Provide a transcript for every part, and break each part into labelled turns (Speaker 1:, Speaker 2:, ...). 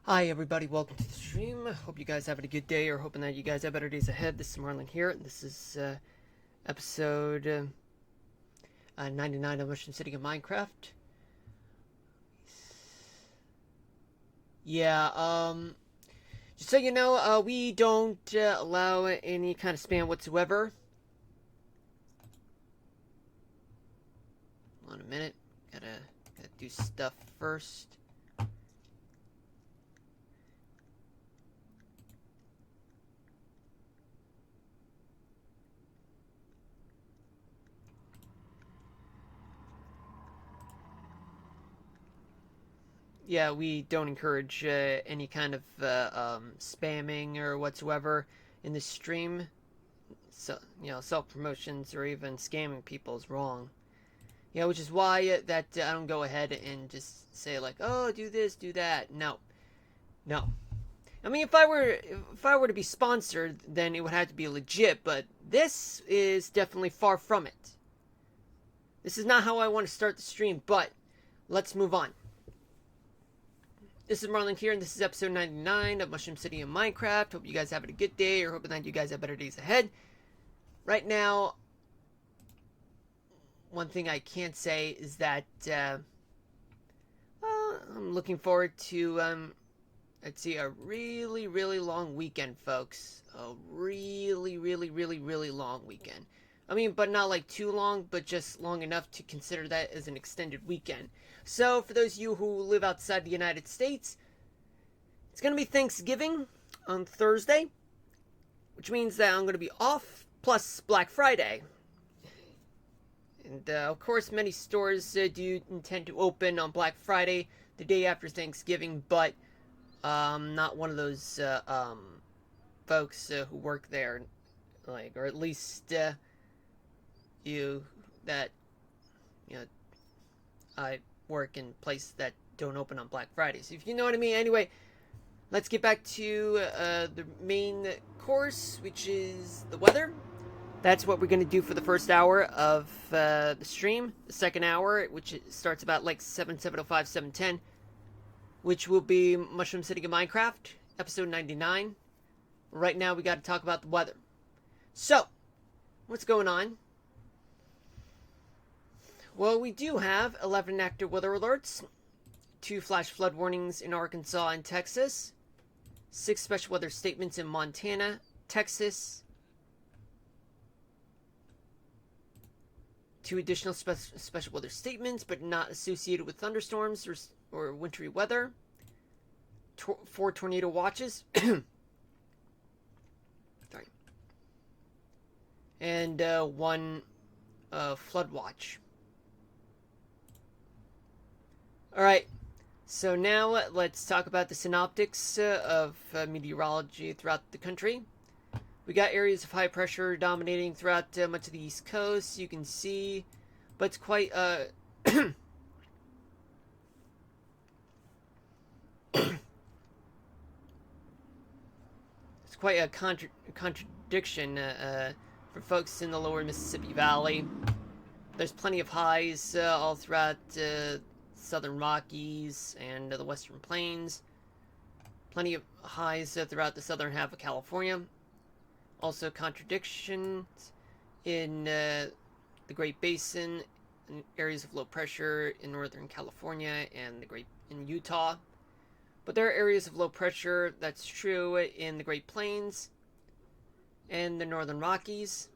Speaker 1: Hi everybody, welcome to the stream. Hope you guys having a good day, or hoping that you guys have better days ahead. This is Marlon here, and this is episode 99 of Mushroom City of Minecraft. Yeah, just so you know, we don't allow any kind of spam whatsoever. Hold on a minute, gotta do stuff first. Yeah, we don't encourage any kind of spamming or whatsoever in the stream. So, self promotions or even scamming people is wrong. Yeah, which is why that I don't go ahead and just say like, oh, do this, do that. No, no. I mean, if I were to be sponsored, then it would have to be legit. But this is definitely far from it. This is not how I want to start the stream. But let's move on. This is Marlon here, and this is episode 99 of Mushroom City in Minecraft. Hope you guys having a good day, or hoping that you guys have better days ahead. Right now, one thing I can't say is that I'm looking forward to, I'd say a really, really long weekend, folks. A really, really, really, really long weekend. I mean, but not like too long, but just long enough to consider that as an extended weekend. So, for those of you who live outside the United States, it's going to be Thanksgiving on Thursday, which means that I'm going to be off, plus Black Friday. And, of course, many stores do intend to open on Black Friday, the day after Thanksgiving, but I'm not one of those folks who work there, like, or at least I work in places that don't open on Black Friday. So if you know what I mean. Anyway, let's get back to the main course, which is the weather. That's what we're going to do for the first hour of the stream. The second hour, which starts about like 7:05, 7:10, which will be Mushroom City of Minecraft, episode 99. Right now, we got to talk about the weather. So, what's going on? Well, we do have 11 active weather alerts, 2 flash flood warnings in Arkansas and Texas, 6 special weather statements in Montana, Texas, 2 additional special weather statements but not associated with thunderstorms or wintry weather, 4 tornado watches, sorry, and 1 flood watch. Alright, so now let's talk about the synoptics of meteorology throughout the country. We got areas of high pressure dominating throughout much of the East Coast, you can see, but it's quite it's quite a contradiction for folks in the lower Mississippi Valley. There's plenty of highs all throughout Southern Rockies and the Western Plains. Plenty of highs throughout the southern half of California. Also contradictions in the Great Basin, in areas of low pressure in Northern California and in Utah. But there are areas of low pressure, that's true, in the Great Plains and the Northern Rockies.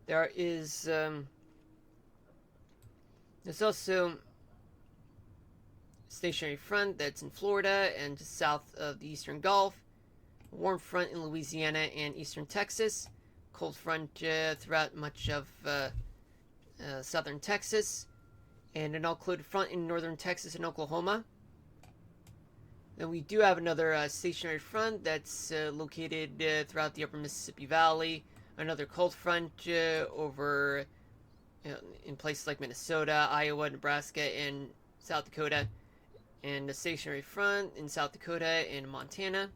Speaker 1: There's also stationary front that's in Florida and just south of the Eastern Gulf. A warm front in Louisiana and eastern Texas. Cold front throughout much of southern Texas. And an all-cloud front in northern Texas and Oklahoma. Then we do have another stationary front that's located throughout the upper Mississippi Valley. Another cold front over in places like Minnesota, Iowa, Nebraska, and South Dakota, and a stationary front in South Dakota and Montana,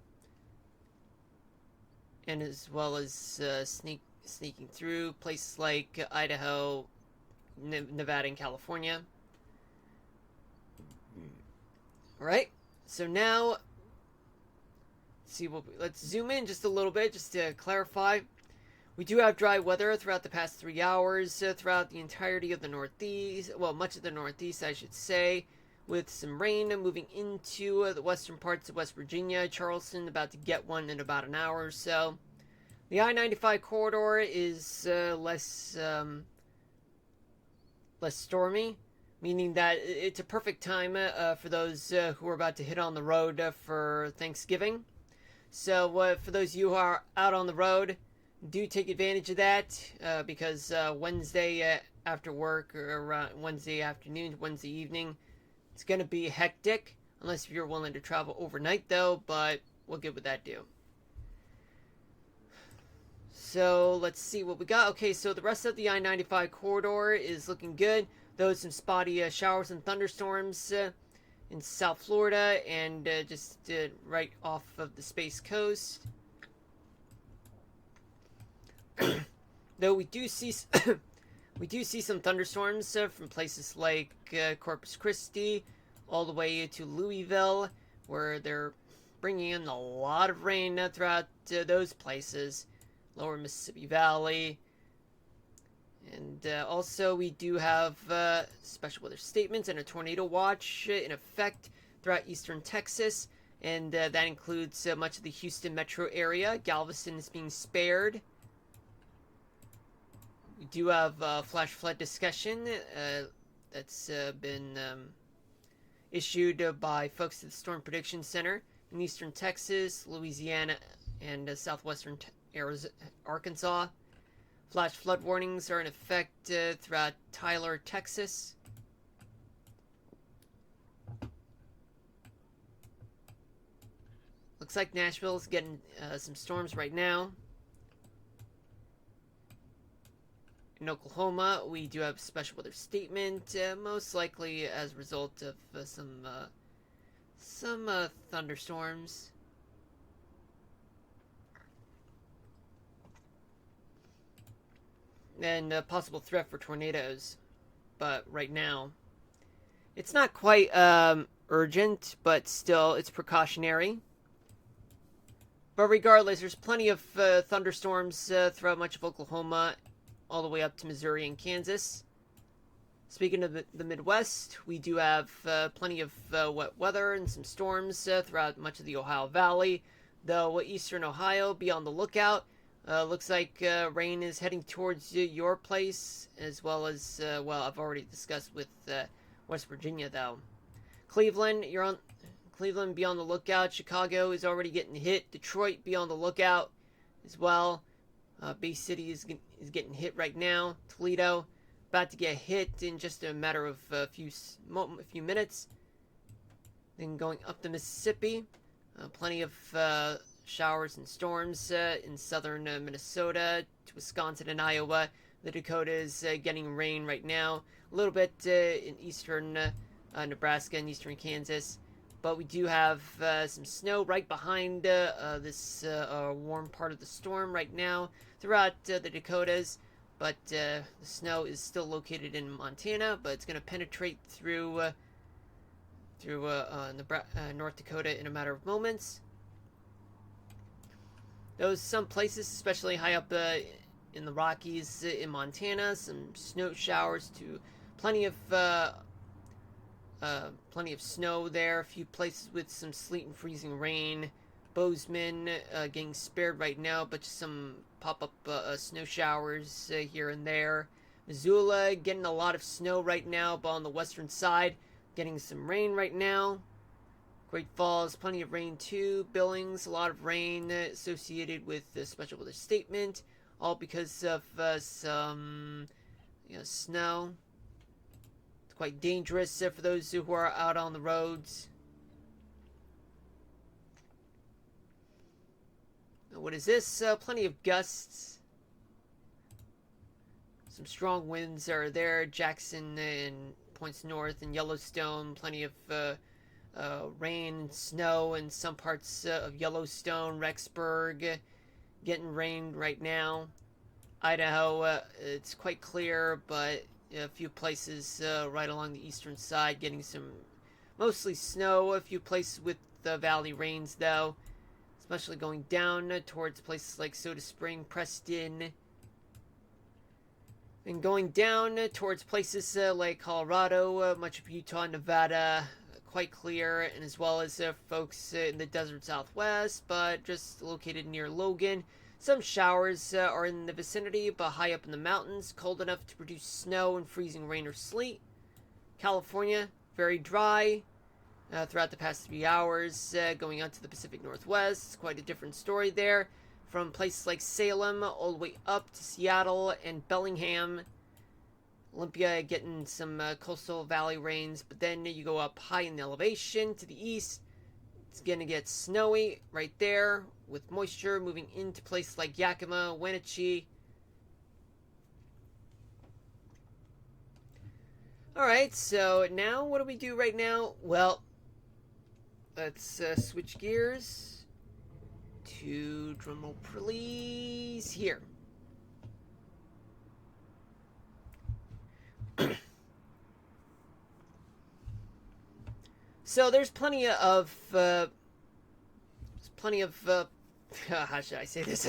Speaker 1: and as well as sneaking through places like Idaho, Nevada, and California. All right, So now, let's zoom in just a little bit just to clarify. We do have dry weather throughout the past 3 hours, throughout the entirety of the Northeast, well, much of the Northeast, I should say, with some rain moving into the western parts of West Virginia. Charleston about to get one in about an hour or so. The I-95 corridor is less stormy, meaning that it's a perfect time for those who are about to hit on the road for Thanksgiving. So for those of you who are out on the road, do take advantage of that because Wednesday after work or Wednesday afternoon, Wednesday evening, it's going to be hectic unless if you're willing to travel overnight though, but we'll get what that do. So let's see what we got. Okay, so the rest of the I-95 corridor is looking good. Though some spotty showers and thunderstorms in South Florida and just right off of the Space Coast. Though we do see some thunderstorms from places like Corpus Christi all the way to Louisville, where they're bringing in a lot of rain throughout those places. Lower Mississippi Valley. And also we do have special weather statements and a tornado watch in effect throughout eastern Texas. And that includes much of the Houston metro area. Galveston is being spared. We do have flash flood discussion that's been issued by folks at the Storm Prediction Center in eastern Texas, Louisiana, and southwestern Arkansas. Flash flood warnings are in effect throughout Tyler, Texas. Looks like Nashville is getting some storms right now. In Oklahoma, we do have a special weather statement, most likely as a result of some thunderstorms. And a possible threat for tornadoes. But right now, it's not quite urgent, but still, it's precautionary. But regardless, there's plenty of thunderstorms throughout much of Oklahoma, all the way up to Missouri and Kansas. Speaking of the Midwest, we do have plenty of wet weather and some storms throughout much of the Ohio Valley. Though eastern Ohio, be on the lookout. Looks like rain is heading towards your place, as well as, well, I've already discussed with West Virginia, though. Cleveland, Cleveland, be on the lookout. Chicago is already getting hit. Detroit, be on the lookout as well. Bay City is getting hit right now. Toledo, about to get hit in just a matter of a few minutes. Then going up the Mississippi, plenty of showers and storms in southern Minnesota to Wisconsin and Iowa. The Dakotas getting rain right now. A little bit in eastern Nebraska and eastern Kansas. But we do have some snow right behind this warm part of the storm right now throughout the Dakotas. But the snow is still located in Montana, but it's going to penetrate through North Dakota in a matter of moments. Some places, especially high up in the Rockies in Montana, some snow showers to plenty of snow there. A few places with some sleet and freezing rain. Bozeman getting spared right now, but just some pop-up snow showers here and there. Missoula getting a lot of snow right now, but on the western side, getting some rain right now. Great Falls, plenty of rain too. Billings, a lot of rain associated with the special weather statement, all because of some snow. It's quite dangerous for those who are out on the roads. What is this? Plenty of gusts. Some strong winds are there. Jackson and points north and Yellowstone. Plenty of rain and snow in some parts of Yellowstone. Rexburg getting rain right now. Idaho, it's quite clear, but a few places right along the eastern side getting some mostly snow. A few places with Valley rains, though, especially going down towards places like Soda Spring, Preston, and going down towards places like Colorado, much of Utah, Nevada, quite clear, and as well as folks in the desert southwest, but just located near Logan. Some showers are in the vicinity, but high up in the mountains, cold enough to produce snow and freezing rain or sleet. California, very dry throughout the past 3 hours, going on to the Pacific Northwest. It's quite a different story there. From places like Salem all the way up to Seattle and Bellingham. Olympia getting some coastal valley rains, but then you go up high in the elevation to the east. It's going to get snowy right there with moisture moving into places like Yakima, Wenatchee. Alright, so now what do we do right now? Well, let's switch gears to drumroll please here. So there's plenty of how should I say this?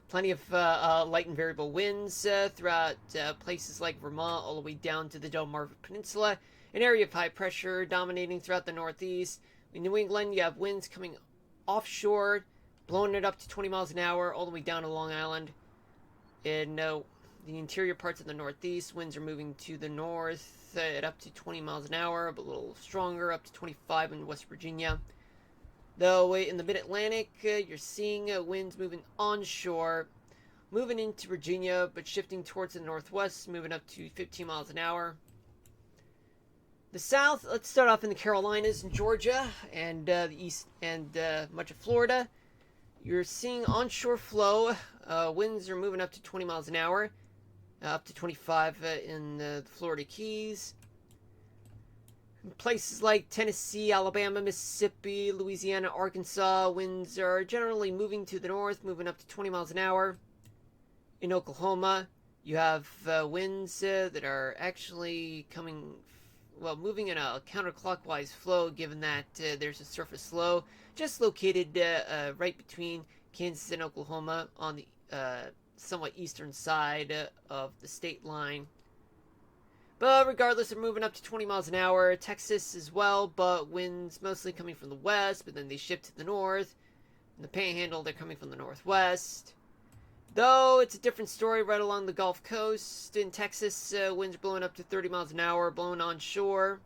Speaker 1: Plenty of light and variable winds throughout places like Vermont all the way down to the Delmarva Peninsula. An area of high pressure dominating throughout the Northeast. In New England, you have winds coming offshore, blowing it up to 20 miles an hour all the way down to Long Island. In the interior parts of the Northeast, winds are moving to the north at up to 20 miles an hour, but a little stronger, up to 25 in West Virginia. Though in the mid-Atlantic, you're seeing winds moving onshore, moving into Virginia, but shifting towards the northwest, moving up to 15 miles an hour. The south, let's start off in the Carolinas and Georgia and the east and much of Florida. You're seeing onshore flow. Winds are moving up to 20 miles an hour, up to 25 in the Florida Keys. Places like Tennessee, Alabama, Mississippi, Louisiana, Arkansas, winds are generally moving to the north, moving up to 20 miles an hour. In Oklahoma, you have winds that are actually moving in a counterclockwise flow, given that there's a surface low just located right between Kansas and Oklahoma on the somewhat eastern side of the state line. But regardless, they're moving up to 20 miles an hour. Texas as well, but winds mostly coming from the west, but then they shift to the north. In the Panhandle, they're coming from the northwest. Though it's a different story right along the Gulf Coast. In Texas, winds are blowing up to 30 miles an hour, blowing onshore.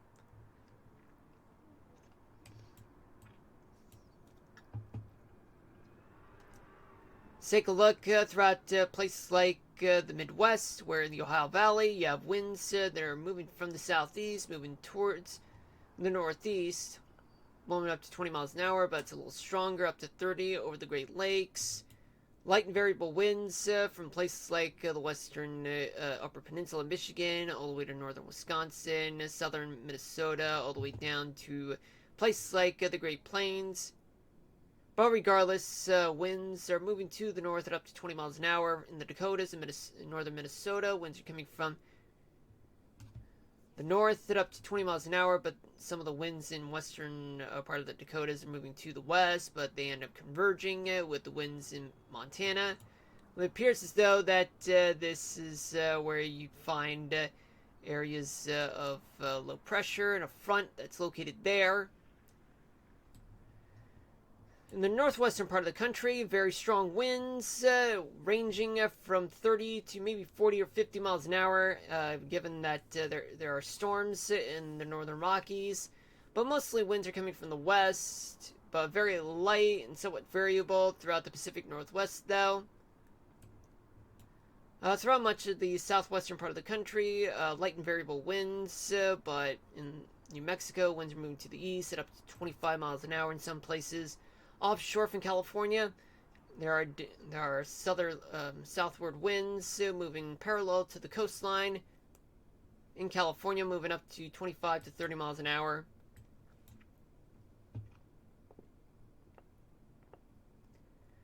Speaker 1: Take a look throughout places like the Midwest, where in the Ohio Valley you have winds that are moving from the southeast, moving towards the northeast, blowing up to 20 miles an hour, but it's a little stronger, up to 30 over the Great Lakes. Light and variable winds from places like the western Upper Peninsula of Michigan, all the way to northern Wisconsin, southern Minnesota, all the way down to places like the Great Plains. But regardless, winds are moving to the north at up to 20 miles an hour. In the Dakotas and northern Minnesota, winds are coming from the north at up to 20 miles an hour, but some of the winds in western part of the Dakotas are moving to the west, but they end up converging with the winds in Montana. It appears as though that this is where you find areas of low pressure and a front that's located there. In the northwestern part of the country, very strong winds, ranging from 30 to maybe 40 or 50 miles an hour, given that there are storms in the northern Rockies. But mostly winds are coming from the west, but very light and somewhat variable throughout the Pacific Northwest, though. Throughout much of the southwestern part of the country, light and variable winds, but in New Mexico, winds are moving to the east at up to 25 miles an hour in some places. Offshore from California, there are southward winds moving parallel to the coastline. In California, moving up to 25 to 30 miles an hour.